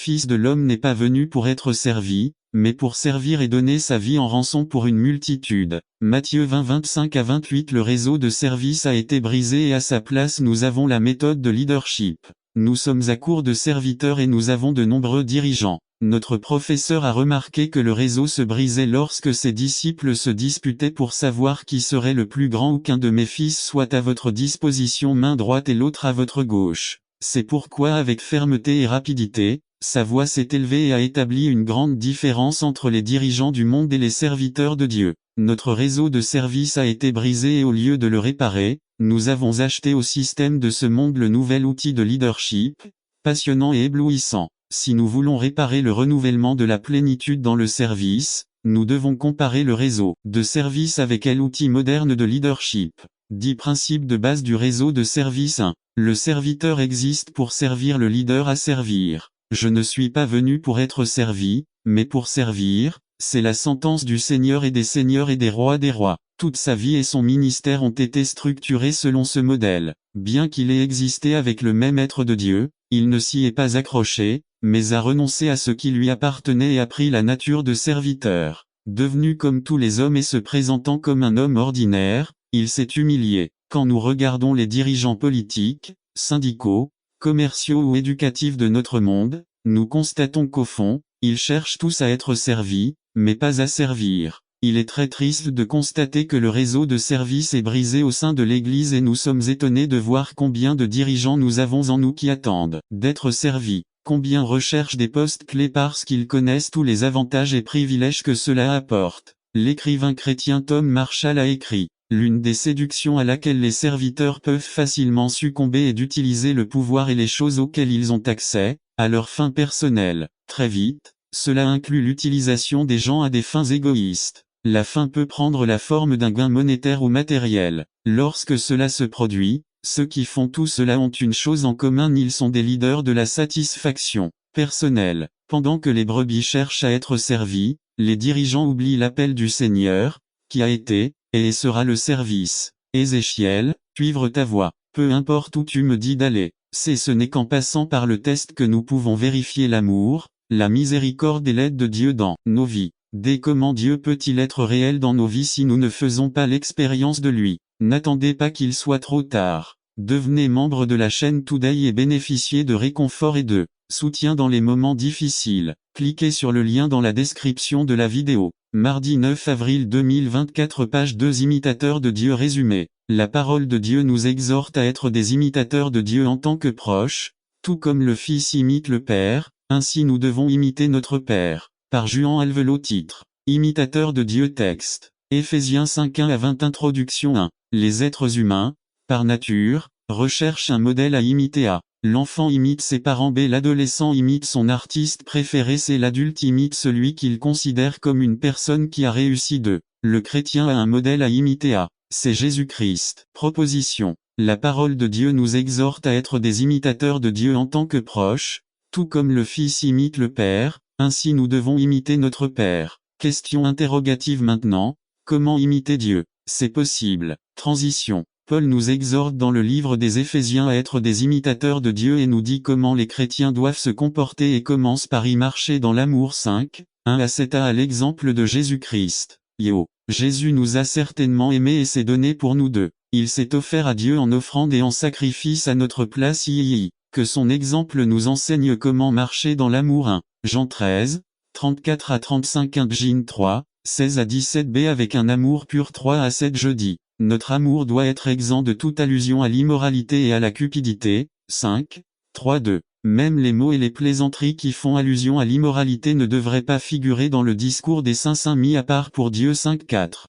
Fils de l'homme n'est pas venu pour être servi, mais pour servir et donner sa vie en rançon pour une multitude. Matthieu 20, 25 à 28. Le réseau de service a été brisé et à sa place nous avons la méthode de leadership. Nous sommes à court de serviteurs et nous avons de nombreux dirigeants. Notre professeur a remarqué que le réseau se brisait lorsque ses disciples se disputaient pour savoir qui serait le plus grand ou qu'un de mes fils soit à votre disposition main droite et l'autre à votre gauche. C'est pourquoi avec fermeté et rapidité, sa voix s'est élevée et a établi une grande différence entre les dirigeants du monde et les serviteurs de Dieu. Notre réseau de service a été brisé et au lieu de le réparer, nous avons acheté au système de ce monde le nouvel outil de leadership, passionnant et éblouissant. Si nous voulons réparer le renouvellement de la plénitude dans le service, nous devons comparer le réseau de service avec l'outil moderne de leadership. 10 principes de base du réseau de service. 1. Le serviteur existe pour servir le leader à servir. Je ne suis pas venu pour être servi, mais pour servir, c'est la sentence du Seigneur et des seigneurs et des rois des rois. Toute sa vie et son ministère ont été structurés selon ce modèle. Bien qu'il ait existé avec le même être de Dieu, il ne s'y est pas accroché, mais a renoncé à ce qui lui appartenait et a pris la nature de serviteur. Devenu comme tous les hommes et se présentant comme un homme ordinaire, il s'est humilié. Quand nous regardons les dirigeants politiques, syndicaux, commerciaux ou éducatifs de notre monde, nous constatons qu'au fond, ils cherchent tous à être servis, mais pas à servir. Il est très triste de constater que le réseau de service est brisé au sein de l'Église et nous sommes étonnés de voir combien de dirigeants nous avons en nous qui attendent d'être servis. Combien recherchent des postes clés parce qu'ils connaissent tous les avantages et privilèges que cela apporte. L'écrivain chrétien Tom Marshall a écrit: l'une des séductions à laquelle les serviteurs peuvent facilement succomber est d'utiliser le pouvoir et les choses auxquelles ils ont accès, à leurs fins personnelles. Très vite, cela inclut l'utilisation des gens à des fins égoïstes. La fin peut prendre la forme d'un gain monétaire ou matériel. Lorsque cela se produit, ceux qui font tout cela ont une chose en commun: ils sont des leaders de la satisfaction personnelle. Pendant que les brebis cherchent à être servies, les dirigeants oublient l'appel du Seigneur, qui a été, et sera le service. Ézéchiel, suivre ta voie. Peu importe où tu me dis d'aller. Ce n'est qu'en passant par le test que nous pouvons vérifier l'amour, la miséricorde et l'aide de Dieu dans nos vies. Dès comment Dieu peut-il être réel dans nos vies si nous ne faisons pas l'expérience de lui? N'attendez pas qu'il soit trop tard. Devenez membre de la chaîne Today et bénéficiez de réconfort et de soutien dans les moments difficiles. Cliquez sur le lien dans la description de la vidéo. Mardi 9 avril 2024, page 2. Imitateurs de Dieu résumé. La parole de Dieu nous exhorte à être des imitateurs de Dieu en tant que proches, tout comme le Fils imite le Père, ainsi nous devons imiter notre Père. Par Juan Alvelot. Titre: Imitateurs de Dieu. Texte: Éphésiens 5, 1 à 20. Introduction. 1. Les êtres humains, par nature, recherchent un modèle à imiter. A. L'enfant imite ses parents. B. L'adolescent imite son artiste préféré. C. L'adulte imite celui qu'il considère comme une personne qui a réussi. 2. Le chrétien a un modèle à imiter. A. C'est Jésus-Christ. Proposition. La parole de Dieu nous exhorte à être des imitateurs de Dieu en tant que proches, tout comme le Fils imite le Père, ainsi nous devons imiter notre Père. Question interrogative maintenant: comment imiter Dieu? C'est possible. Transition. Paul nous exhorte dans le livre des Éphésiens à être des imitateurs de Dieu et nous dit comment les chrétiens doivent se comporter et commence par y marcher dans l'amour. 5, 1 à 7. À l'exemple de Jésus-Christ. Jésus nous a certainement aimés et s'est donné pour nous deux. Il s'est offert à Dieu en offrande et en sacrifice à notre place. Que son exemple nous enseigne comment marcher dans l'amour. 1 Jean 13, 34 à 35. 1 Jean 3, 16 à 17. B. Avec un amour pur. 3 à 7. Je dis: notre amour doit être exempt de toute allusion à l'immoralité et à la cupidité. 5, 3, 2. Même les mots et les plaisanteries qui font allusion à l'immoralité ne devraient pas figurer dans le discours des saints mis à part pour Dieu. 5, 4.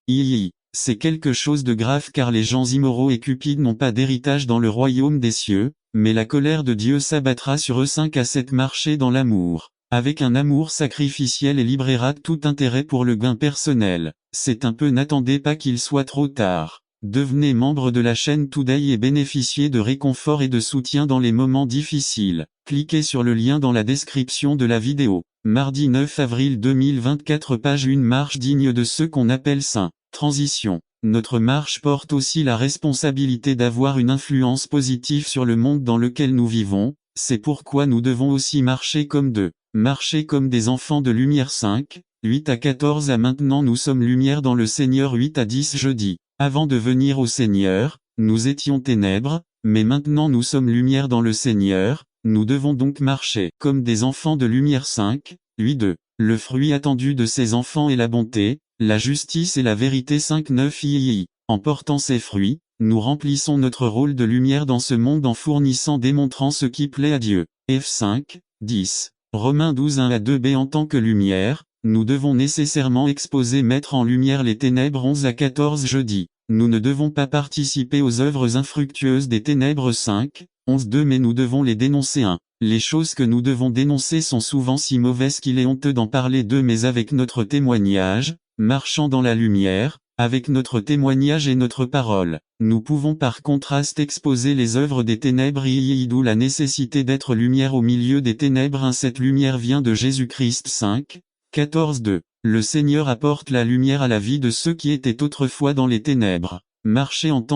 C'est quelque chose de grave car les gens immoraux et cupides n'ont pas d'héritage dans le royaume des cieux, mais la colère de Dieu s'abattra sur eux. 5 à 7. Marcher dans l'amour. Avec un amour sacrificiel et libérera tout intérêt pour le gain personnel. C'est un peu: n'attendez pas qu'il soit trop tard. Devenez membre de la chaîne Today et bénéficiez de réconfort et de soutien dans les moments difficiles. Cliquez sur le lien dans la description de la vidéo. Mardi 9 avril 2024, page 1. Marche digne de ceux qu'on appelle saints. Transition. Notre marche porte aussi la responsabilité d'avoir une influence positive sur le monde dans lequel nous vivons. C'est pourquoi nous devons aussi marcher comme de marcher comme des enfants de lumière 5, 8 à 14 à maintenant nous sommes lumière dans le Seigneur 8 à 10 jeudi. Avant de venir au Seigneur, nous étions ténèbres, mais maintenant nous sommes lumière dans le Seigneur, nous devons donc marcher comme des enfants de lumière 5, 8 2. Le fruit attendu de ces enfants est la bonté, la justice et la vérité 5 9 III. En portant ces fruits, nous remplissons notre rôle de lumière dans ce monde en fournissant démontrant ce qui plaît à Dieu. F5, 10. Romains 12 1 à 2b. En tant que lumière, nous devons nécessairement exposer mettre en lumière les ténèbres 11 à 14 jeudi. Nous ne devons pas participer aux œuvres infructueuses des ténèbres 5, 11 2 mais nous devons les dénoncer 1. Les choses que nous devons dénoncer sont souvent si mauvaises qu'il est honteux d'en parler d'eux mais avec notre témoignage, marchant dans la lumière, avec notre témoignage et notre parole, nous pouvons par contraste exposer les œuvres des ténèbres d'où la nécessité d'être lumière au milieu des ténèbres. Cette lumière vient de Jésus-Christ 5, 14 2. Le Seigneur apporte la lumière à la vie de ceux qui étaient autrefois dans les ténèbres. Marcher en tant